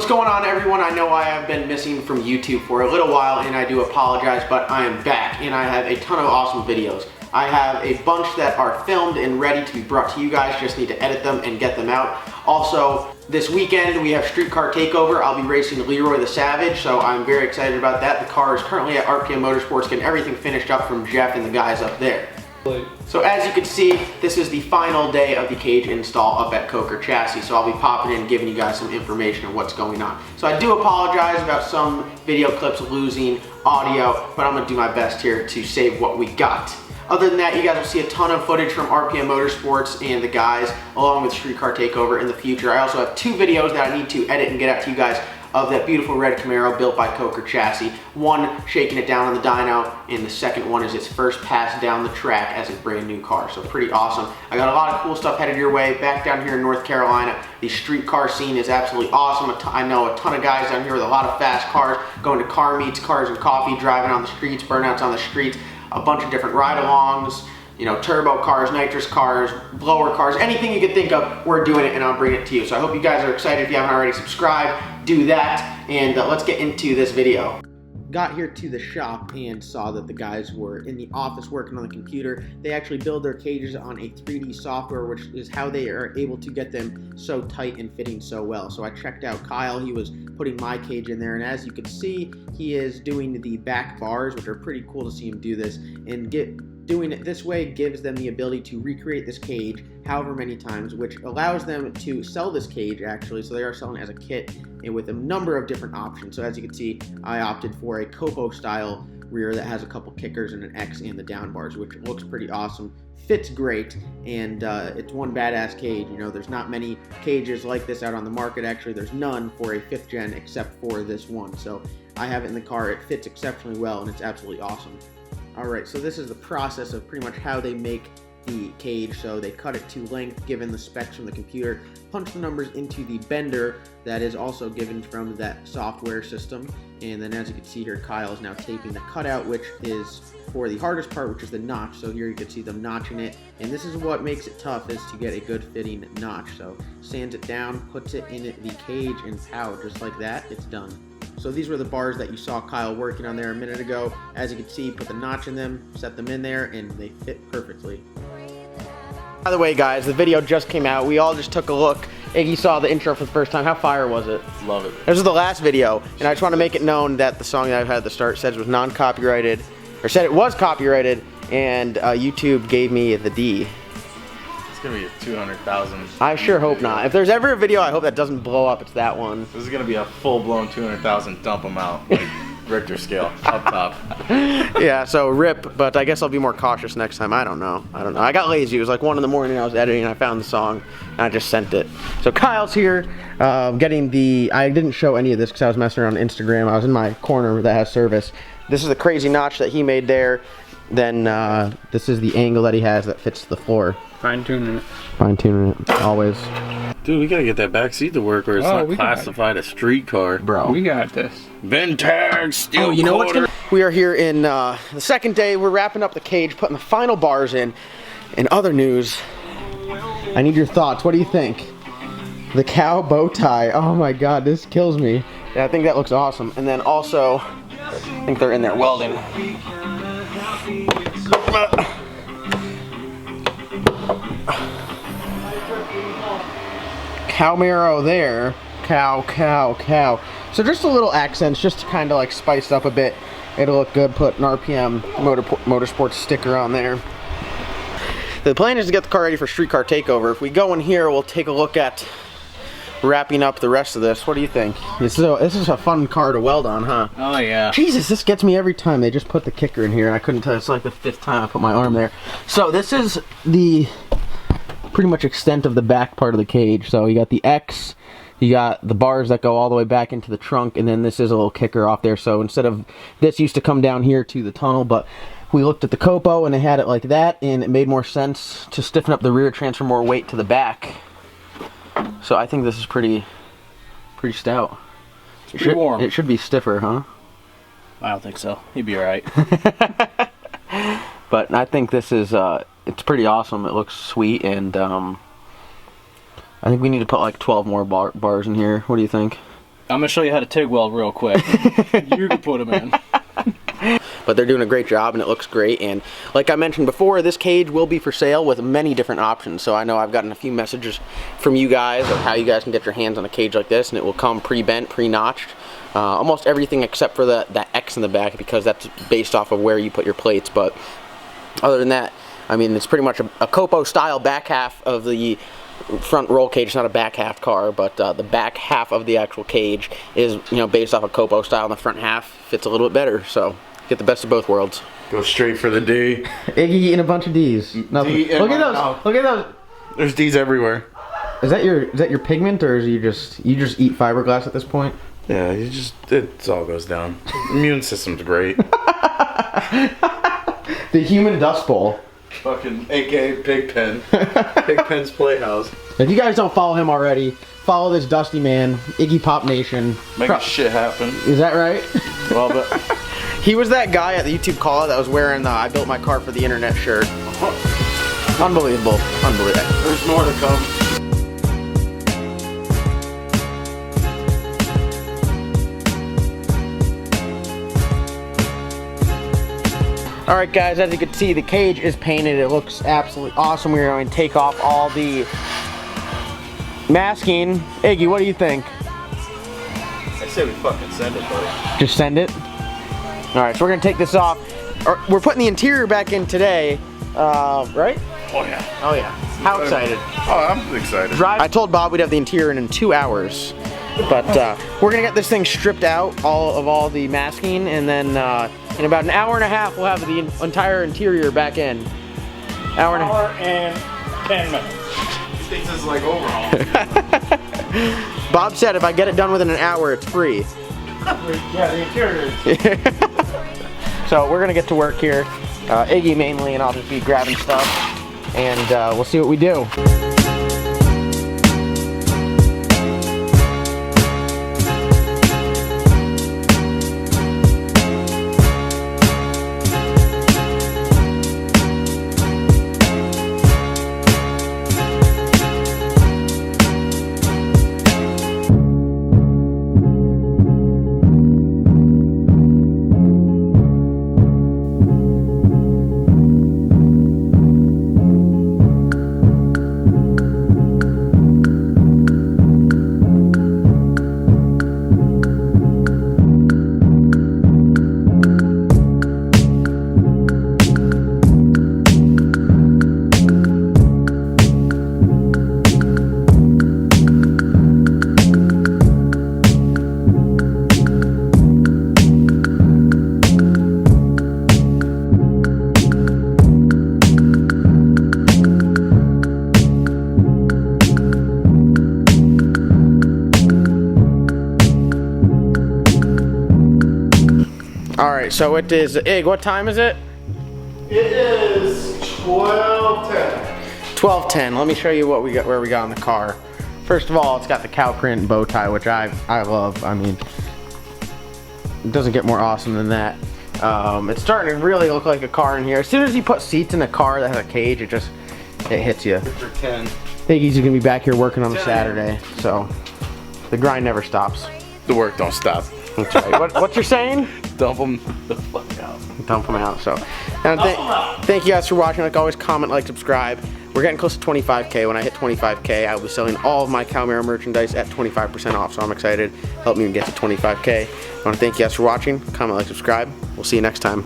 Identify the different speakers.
Speaker 1: What's going on, everyone? I know I have been missing from YouTube for a little while and I do apologize, but I am back and I have a ton of awesome videos. I have a bunch that are filmed and ready to be brought to you guys, just need to edit them and get them out. Also, this weekend we have Streetcar Takeover. I'll be racing Leroy the Savage, so I'm very excited about that. The car is currently at RPM Motorsports, getting everything finished up from Jeff and the guys up there. So as you can see, this is the final day of the cage install up at Kocher Chassis, so I'll be popping in and giving you guys some information on what's going on. So I do apologize about some video clips losing audio, but I'm going to do my best here to save what we got. Other than that, you guys will see a ton of footage from RPM Motorsports and the guys, along with Streetcar Takeover in the future. I also have two videos that I need to edit and get out to you guys of that beautiful red Camaro built by Kocher Chassis. One shaking it down on the dyno, and the second one is its first pass down the track as a brand new car. So pretty awesome. I got a lot of cool stuff headed your way. Back down here in North Carolina, the street car scene is absolutely awesome. I know a ton of guys down here with a lot of fast cars, going to car meets, cars and coffee, driving on the streets, burnouts on the streets, a bunch of different ride-alongs, you know, turbo cars, nitrous cars, blower cars, anything you could think of, we're doing it and I'll bring it to you. So I hope you guys are excited. If you haven't already subscribed, do that, and let's get into this video. Got here to the shop and saw that the guys were in the office working on the computer. They actually build their cages on a 3D software, which is how they are able to get them so tight and fitting so well. So I checked out Kyle. He was putting my cage in there, and as you can see, he is doing the back bars, which are pretty cool to see him do this, and doing it this way gives them the ability to recreate this cage however many times, which allows them to sell this cage actually. So they are selling it as a kit and with a number of different options. So as you can see, I opted for a COPO style rear that has a couple kickers and an X and the down bars, which looks pretty awesome, fits great, and it's one badass cage. You know, there's not many cages like this out on the market. Actually, there's none for a 5th gen except for this one. So I have it in the car. It fits exceptionally well and it's absolutely awesome. Alright, so this is the process of pretty much how they make the cage. So they cut it to length given the specs from the computer, punch the numbers into the bender that is also given from that software system, and then as you can see here, Kyle is now taping the cutout, which is for the hardest part, which is the notch. So here you can see them notching it, and this is what makes it tough, is to get a good fitting notch. So sands it down, puts it in the cage, and pow, just like that, it's done. So these were the bars that you saw Kyle working on there a minute ago. As you can see, put the notch in them, set them in there, and they fit perfectly. By the way, guys, the video just came out. We all just took a look. Iggy saw the intro for the first time. How fire was it? Love it. This was the last video, and I just want to make it known that the song that I've had at the start said it was non-copyrighted, or said it was copyrighted, and YouTube gave me the D.
Speaker 2: It's gonna be a 200,000.
Speaker 1: I sure hope not. If there's ever a video I hope that doesn't blow up, it's that one.
Speaker 2: This is gonna be a full-blown 200,000 dump them out, like Richter scale, up top.
Speaker 1: Yeah, so rip, but I guess I'll be more cautious next time. I don't know. I got lazy. It was like 1 in the morning, I was editing, and I found the song, and I just sent it. So Kyle's here, getting the, I didn't show any of this because I was messing around on Instagram. I was in my corner that has service. This is the crazy notch that he made there. Then this is the angle that he has that fits the floor.
Speaker 3: Fine-tuning it.
Speaker 1: Fine-tuning it, always.
Speaker 2: Dude, we gotta get that back seat to work, or it's not classified a street car.
Speaker 1: Bro.
Speaker 3: We got this.
Speaker 2: Vintage steel.
Speaker 1: Oh, you know what's we are here in the second day. We're wrapping up the cage, putting the final bars in. In other news, I need your thoughts. What do you think? The cow bow tie. Oh my god, this kills me. Yeah, I think that looks awesome. And then also, I think they're in there welding. Cowmaro there. Cow. So just a little accents, just to kind of like spice up a bit. It'll look good. Put an RPM Motorsports sticker on there. The plan is to get the car ready for Streetcar Takeover. If we go in here, we'll take a look at wrapping up the rest of this. What do you think? This is a fun car to weld on, huh?
Speaker 3: Oh yeah.
Speaker 1: Jesus, this gets me every time. They just put the kicker in here, and I couldn't tell. It's like the 5th time I put my arm there. So this is the pretty much extent of the back part of the cage. So you got the X, you got the bars that go all the way back into the trunk, and then this is a little kicker off there. So instead of, this used to come down here to the tunnel, but we looked at the COPO and they had it like that, and it made more sense to stiffen up the rear, transfer more weight to the back. So I think this is pretty stout.
Speaker 3: It's pretty warm.
Speaker 1: It should be stiffer, huh?
Speaker 3: I don't think so. He'd be alright.
Speaker 1: But I think this is it's pretty awesome. It looks sweet, and I think we need to put like 12 more bars in here. What do you think?
Speaker 3: I'm gonna show you how to TIG weld real quick. You can put them in.
Speaker 1: But they're doing a great job and it looks great. And like I mentioned before, this cage will be for sale with many different options. So I know I've gotten a few messages from you guys of how you guys can get your hands on a cage like this, and it will come pre-bent, pre-notched. Almost everything except for that X in the back, because that's based off of where you put your plates. But other than that, I mean, it's pretty much a COPO style back half of the front roll cage. It's not a back half car, but the back half of the actual cage is, you know, based off of COPO style, and the front half fits a little bit better. So get the best of both worlds.
Speaker 2: Go straight for the D.
Speaker 1: Iggy eating a bunch of D's. Nothing.
Speaker 2: D in
Speaker 1: Look at
Speaker 2: my
Speaker 1: those.
Speaker 2: mouth.
Speaker 1: Look at those.
Speaker 2: There's D's everywhere.
Speaker 1: Is that your pigment, or is you just eat fiberglass at this point?
Speaker 2: Yeah, it all goes down. Immune system's great.
Speaker 1: The human dust bowl.
Speaker 2: Fucking AKA Pigpen. Pigpen's Playhouse.
Speaker 1: If you guys don't follow him already, follow this dusty man, Iggy Pop Nation.
Speaker 2: Making shit happen.
Speaker 1: Is that right?
Speaker 2: Well, but
Speaker 1: He was that guy at the YouTube call out that was wearing the "I built my car for the internet" shirt. Unbelievable. Unbelievable.
Speaker 2: there's more to come.
Speaker 1: Alright guys, as you can see, the cage is painted. It looks absolutely awesome. We're going to take off all the masking. Iggy, what do you think?
Speaker 2: I say we fucking send it, buddy.
Speaker 1: Just send it? Alright, so we're going to take this off. We're putting the interior back in today, right?
Speaker 2: Oh yeah.
Speaker 1: Oh yeah. How excited?
Speaker 2: Oh, I'm excited.
Speaker 1: I told Bob we'd have the interior in 2 hours. But we're going to get this thing stripped out, all the masking, and then in about an hour and a half, we'll have the entire interior back in. Hour
Speaker 3: and 10 minutes.
Speaker 2: He thinks this is like overhaul.
Speaker 1: Bob said if I get it done within an hour, it's free.
Speaker 3: Yeah, the interior.
Speaker 1: So we're gonna get to work here. Iggy mainly, and I'll just be grabbing stuff, and we'll see what we do. Alright, so it is, Ig, what time is it?
Speaker 2: It is 12:10.
Speaker 1: 12:10. Let me show you what we got, where we got in the car. First of all, it's got the cow print bow tie, which I love. I mean, it doesn't get more awesome than that. It's starting to really look like a car in here. As soon as you put seats in a car that has a cage, it hits you.
Speaker 2: After 10.
Speaker 1: Iggy's gonna be back here working on a Saturday, so the grind never stops.
Speaker 2: The work don't stop.
Speaker 1: That's right. What you're saying?
Speaker 2: Dump them the fuck out.
Speaker 1: Dump them out. So, and thank you guys for watching. Like always, comment, like, subscribe. We're getting close to 25K. When I hit 25K, I will be selling all of my Cowmaro merchandise at 25% off. So I'm excited. Help me get to 25K. I want to thank you guys for watching. Comment, like, subscribe. We'll see you next time.